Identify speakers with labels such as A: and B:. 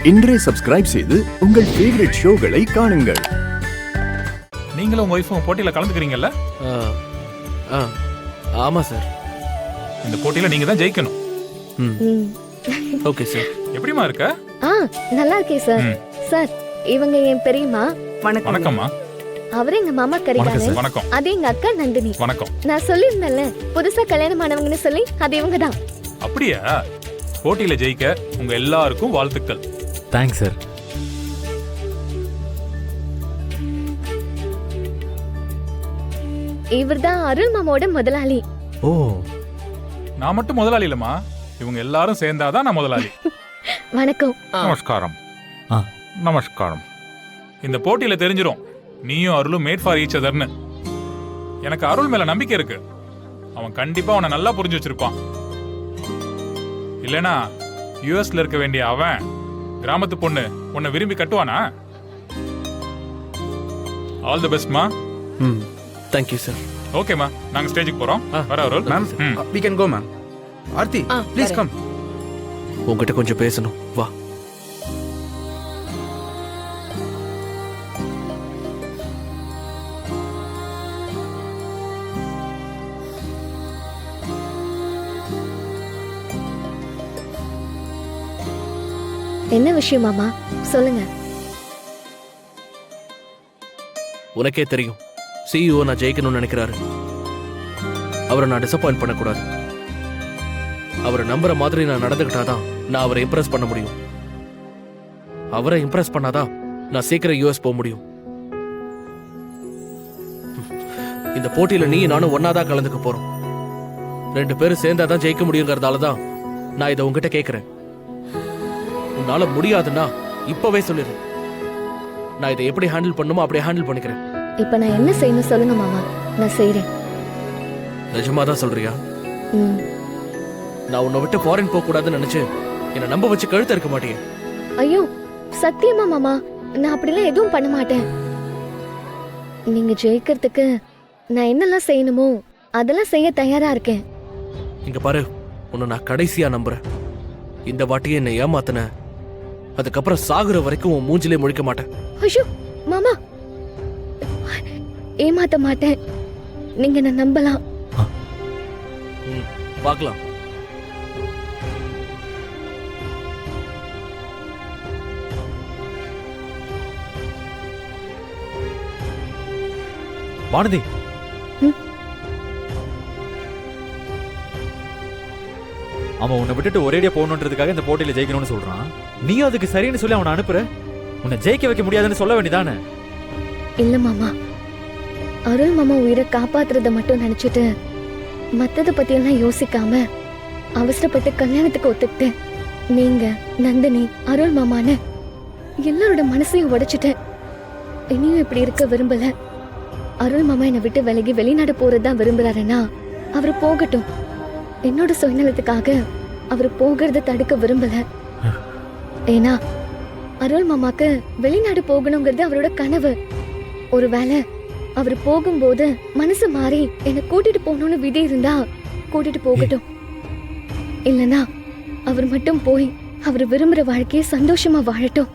A: இன்றே சப்ஸ்கிரைப் செய்து உங்கள் ஃபேவரட் ஷோகளை காணுங்கள்.
B: நீங்களும் உங்க ஒய்ஃபும் போட்டியில கலந்துக்கிறீங்கல்ல?
C: ஆமா சார்.
B: இந்த போட்டியில நீங்க தான் ஜெயிக்கணும்.
C: Okay sir.
B: எப்படிமா இருக்க?
D: நல்லா இருக்கேன் சார். சார் இவங்க என் பெரியம்மா.
B: வணக்கம்மா.
D: அவரு எங்க மாமா கரிகாலன்.
B: வணக்கம்.
D: அது எங்க அக்கா நந்தினி.
B: வணக்கம்.
D: நான் சொல்லிருந்தேன்ல புதுசா கல்யாணம் ஆனவங்கன்னு சொல்லி அது இவங்க தான்.
B: அப்படியா? போட்டியில ஜெயிக்க உங்க எல்லாருக்கும் வாழ்த்துக்கள்.
E: Thanks sir.
D: இவர்தான் அருள் மாமாவோட முதலாளி.
E: ஓ,
B: நான் மட்டும் முதலாளி இல்லம்மா, இவங்க எல்லாரும் சேர்ந்தாதான் நான் முதலாளி.
D: வணக்கம்.
B: நமஸ்காரம்.
E: ஆ.
B: நமஸ்காரம். இந்த போட்டியில தெரிஞ்சிரும் நீயும் அருளும் மேட் ஃபார் ஈச் அதர்னு. எனக்கு அருள் மேல நம்பிக்கை இருக்கு. அவன் கண்டிப்பா உன்னை நல்லா புரிஞ்சு வச்சிருப்பான். இல்லனா யுஎஸ்ல இருக்க வேண்டிய அவன் கிராமத்து பொண்ணு உன்னை விரும்பி கட்டுவானா? ஆல் தி பெஸ்ட் மா.
C: Thank you sir.
B: ஓகேமா, நாங்க ஸ்டேஜுக்கு போறோம். வர Arul.
F: Ma'am we can go ma'am. Aarthi please come.
C: உங்ககிட்ட கொஞ்சம் பேசணும், வா.
D: என்ன விஷயம் மாமா, சொல்லுங்க.
C: உனக்கே தெரியும் சிஇஓ நான் ஜெயிக்கணும்னு நினைக்கிறாரு. அவரை நான் டிசப்பாயிண்ட் பண்ணக்கூடாது. அவரை நம்புற மாதிரி நான் நடந்துக்கிட்டாதான் நான் அவரை இம்ப்ரெஸ் பண்ண முடியும். அவரை இம்ப்ரெஸ் பண்ணாதான் நான் சீக்கிரம் யூஎஸ் போக முடியும். இந்த போட்டியில நீ நானும் ஒன்னாதான் கலந்துக்க போறோம். 2 பேரும் சேர்ந்தாதான் ஜெயிக்க முடியுங்கிறதால தான் நான் இதை உங்ககிட்ட கேட்கிறேன். உன்னால முடியாதுன்னா இப்பவே சொல்லிடு. நான் இதை எப்படி ஹேண்டில் பண்ணுமோ அப்படியே ஹேண்டில் பண்ணிக்கிறேன்.
D: இப்ப நான் என்ன செய்யணும் சொல்லுங்க மாமா, நான் செய்றேன்.
C: நிஜமாதான் சொல்றியா? நான் உன்னை விட்டு ஃபாரின் போக கூடாதுன்னு நினைச்சு என்னை நம்ப வச்சு கழுத்த இருக்க மாட்டேன்.
D: ஐயோ சத்தியமா மாமா, நான் அப்படிலாம் எதுவும் பண்ண மாட்டேன். நீங்க ஜெயிக்கிறதுக்கு நான் என்னெல்லாம் செய்யணுமோ அதெல்லாம் செய்ய தயாரா இருக்கேன்.
C: இங்க பாரு, உன்னை நான் கடைசியா நம்புறேன். இந்த வாட்டியே என்னை ஏமாத்தின, அதுக்கப்புறம் சாகுற வரைக்கும் உன் மூஞ்சிலே முழிக்க மாட்டேன்.
D: ஐயோ மாமா, ஏமாத்த மாட்டேன். நீங்க என்ன நம்பலாம்.
C: பார்க்கலாம்.
E: வானதி, அவன் உன்னை விட்டுட்டு ஒரேடியா போகணுன்றதுக்காக இந்த போட்டியில ஜெயிக்கணும்னு சொல்றான். நீயும் அதுக்கு சரின்னு சொல்லி அவனை அனுப்புற. உன்னை ஜெயிக்க வைக்க முடியாதுன்னு சொல்ல வேண்டியதானே?
D: இல்ல மாமா, அருள் மாமா உயிரை காப்பாத்துறத மட்டும் நினைச்சிட்டு மத்தத பத்தி எல்லாம் யோசிக்காம அவசரப்பட்டு கல்யாணத்துக்கு ஒத்துக்கிட்டேன். நீங்க நந்தினி அருள் மாமான்னு எல்லாரோட மனசையும் உடைச்சிட்டேன். இனியும் இப்படி இருக்க விரும்பல. அருள் மாமா என்னை விட்டு விலகி வெளிநாடு போறதுதான் விரும்புறாருன்னா அவரு போகட்டும். என்னோட சுயநலத்துக்காக அவரு போகிறத தடுக்க விரும்பல. ஏன்னா அருள் மாமாக்கு வெளிநாடு போகணுங்கிறது அவரோட கனவு. ஒருவேளை அவர் போகும்போது மனசு மாறி என்னை கூட்டிட்டு போகணும்னு விதி இருந்தா கூட்டிட்டு போகட்டும். இல்லனா அவர் மட்டும் போய் அவர் விரும்புற வாழ்க்கையை சந்தோஷமா வாழட்டும்.